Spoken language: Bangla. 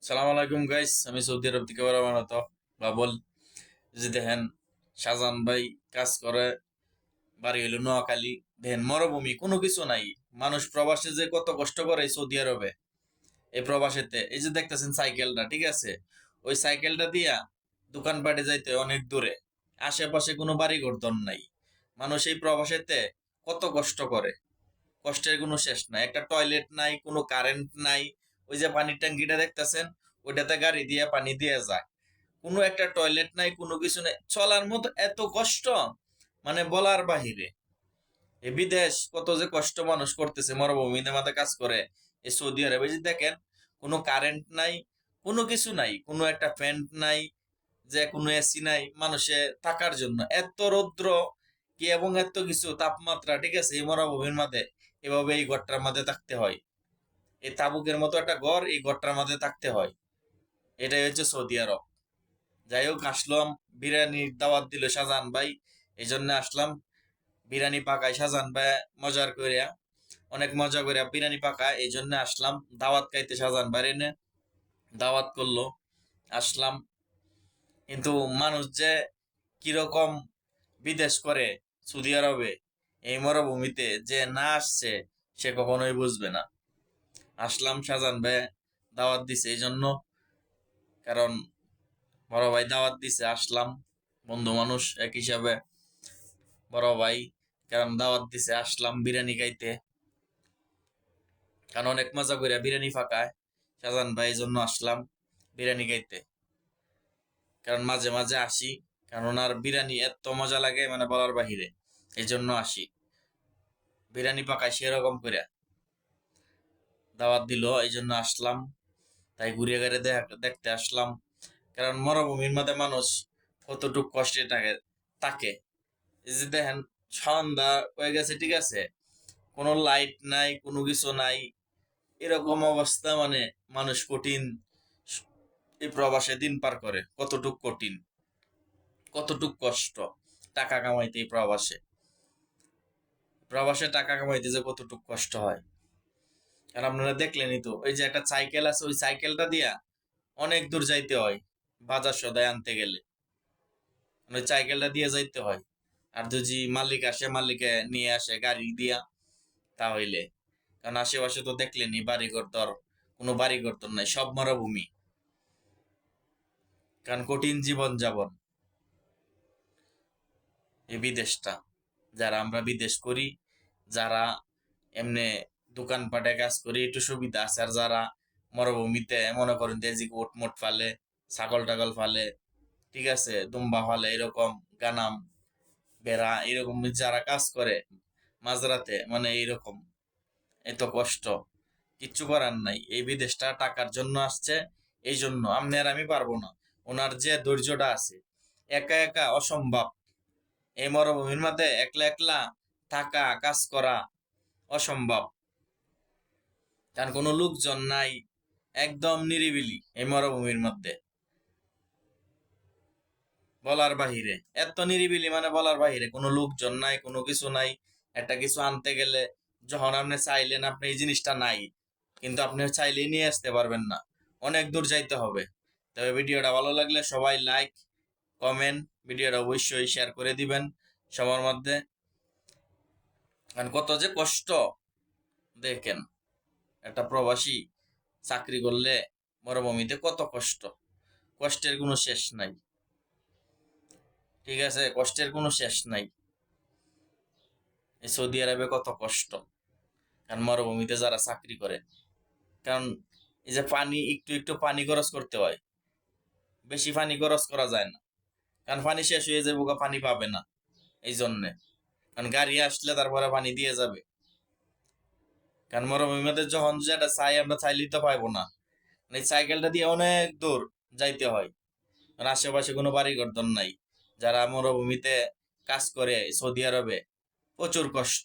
সালাম আলাইকুম গাইস, আমি সৌদি আরব থেকে বারামানত বাবল। যে দেখেন, শাহজাহান ভাই কাজ করে, বাড়ি হইলো নোয়াখালী। দেখেন মরুভূমি, কোনো কিছু নাই। মানুষ প্রবাসে যে কত কষ্ট করে এই সৌদি আরবে, এই প্রবাসেতে। এই যে দেখতেছেন সাইকেলটা, ঠিক আছে, ওই সাইকেলটা দিয়া দোকানপাটে যাইতে হয় অনেক দূরে। আশেপাশে কোনো বাড়ি ঘর দর নাই। মানুষ এই প্রবাসেতে কত কষ্ট করে, কষ্টের কোনো শেষ নাই। একটা টয়লেট নাই, কোনো কারেন্ট নাই। ওই যে পানির ট্যাঙ্কিটা দেখতেছেন, ওইটাতে গাড়ি দিয়ে পানি দিয়ে যায়। কোনো একটা টয়লেট নাই, কোনো কিছু নাই, চলার মতো এত কষ্ট, মানে বলার বাহিরে। এই বিদেশ কত যে কষ্ট মানুষ করতেছে, মরুভূমিতে মাথা কাজ করে। এই সৌদি আরবে যে দেখেন, কোনো কারেন্ট নাই, কোনো কিছু নাই, কোনো একটা ফ্যান নাই, যে কোনো এসি নাই মানুষে থাকার জন্য। এত রৌদ্র কি এবং এত কিছু তাপমাত্রা, ঠিক আছে, এই মরুভূমির মাঝে এভাবে এই ঘরটার মাঝে থাকতে হয়। এই তাবুকের মতো একটা ঘর, এই ঘরটার মাঝে থাকতে হয়। এটাই হচ্ছে সৌদি আরব। যাই হোক, আসলাম। বিরিয়ানির দাওয়াত দিল শাহজাহান ভাই, এই জন্য আসলাম। বিরিয়ানি পাকায় শাহজাহান ভাই মজার করিয়া, অনেক মজা করিয়া বিরিয়ানি পাকায়, এই জন্য আসলাম দাওয়াত খাইতে। শাহজাহান ভাই এনে দাওয়াত করলো, আসলাম। কিন্তু মানুষ যে কিরকম বিদেশ করে সৌদি আরবে, এই মরুভূমিতে যে না আসছে, সে কখনোই বুঝবে না। আসলাম, শাহজাহান ভাই দাওয়াত দিছে এই জন্য, কারণ বড় ভাই দাওয়াত দিছে, আসলাম। বন্ধু মানুষ এক হিসাবে বড় ভাই কারণ দাওয়াত দিছে, আসলাম বিরিয়ানি খাইতে। কারণ অনেক মজা করে বিরিয়ানি ফাঁকায় শাহজাহান ভাই, এই জন্য আসলাম বিরিয়ানি খাইতে। কারণ মাঝে মাঝে আসি, কারণ আর বিরিয়ানি এত মজা লাগে, মানে বলার বাহিরে। এই জন্য আসি, বিরিয়ানি পাকায় সেরকম করে দাওয়াত দিল, এই জন্য আসলাম। তাই ঘুরিয়ে ঘুরে দেখতে আসলাম। কারণ মরুভূমির মধ্যে মানুষ কতটুক কষ্টে থাকে। এই যে দেখেন, সন্ধ্যা হয়ে গেছে, ঠিক আছে, কোনো লাইট নাই, কোনো কিছু নাই। এরকম অবস্থা, মানে মানুষ কঠিন এই প্রবাসে দিন পার করে। কতটুক কঠিন, কতটুক কষ্ট টাকা কামাইতে। এই প্রবাসে, প্রবাসে টাকা কামাইতে যে কতটুক কষ্ট হয়। আর আপনারা দেখলেনই তো, ওই যে একটা সাইকেল আছে, ওই সাইকেলটা দিয়া অনেক দূর যাইতে হয় বাজার সদাই আনতে গেলে। ওই সাইকেলটা দিয়ে যাইতে হয়। আর যদি মালিক আসে, মালিকে নিয়ে আসে গাড়ি দিয়া, তাহলে। কারণ আশেপাশে তো দেখলেনি বাড়িঘর দর, কোনো বাড়িঘর দর নাই, সব মরুভূমি। কারণ কঠিন জীবন যাপন এই বিদেশটা। যারা আমরা বিদেশ করি, যারা এমনি দোকানপাটে কাজ করি, একটু সুবিধা আছে। আর যারা মরুভূমিতে মনে করেন যে উট মোট ফালে, ছাগল টাগল ফালে, ঠিক আছে, দুম্বা ফালে, এরকম গানাম বেড়া, এরকম যারা কাজ করে মাঝরাতে, মানে এইরকম এত কষ্ট, কিচ্ছু করার নাই। এই বিদেশটা টাকার জন্য আসছে, এই জন্য। আপনি আর আমি পারবো না। ওনার যে ধৈর্যটা আছে, একা একা অসম্ভব। এই মরুভূমির মধ্যে একলা একলা থাকা, কাজ করা অসম্ভব। কারণ কোনো লোকজন নাই, একদম নিরিবিলি এই মরুভূমির মধ্যে, বলার বাহিরে। এত নিরিবিলি, মানে বলার বাহিরে। কোনো লোকজন নাই, কোনো কিছু নাই। একটা কিছু আনতে গেলে, যখন আপনি চাইলেন, আপনি এই জিনিসটা নাই, কিন্তু আপনি চাইলেই নিয়ে আসতে পারবেন না, অনেক দূর যাইতে হবে। তবে ভিডিওটা ভালো লাগলে সবাই লাইক, কমেন্ট, ভিডিওটা অবশ্যই শেয়ার করে দিবেন সবার মধ্যে। কারণ কত যে কষ্ট দেখেন, একটা প্রবাসী চাকরি করলে মরুভূমিতে কত কষ্ট, কষ্টের কোনো শেষ নাই। ঠিক আছে, কষ্টের কোনো শেষ নাই। এই সৌদি আরবে কত কষ্ট, কারণ মরুভূমিতে যারা চাকরি করে। কারণ এই যে পানি, একটু একটু পানি খরচ করতে হয়, বেশি পানি খরচ করা যায় না। কারণ পানি শেষ হয়ে যাবে, পানি পাবে না, এই জন্যে। কারণ গাড়ি আসলে তারপরে পানি দিয়ে যাবে। কারণ মরুভূমিতে যখন যেটা চাই আমরা চাইলেই তো পাইবো না। এই সাইকেলটা দিয়ে অনেক দূর যাইতে হয়। কারণ আশেপাশে কোনো বাড়ি ঘর নাই। যারা মরুভূমিতে কাজ করে সৌদি আরবে, প্রচুর কষ্ট।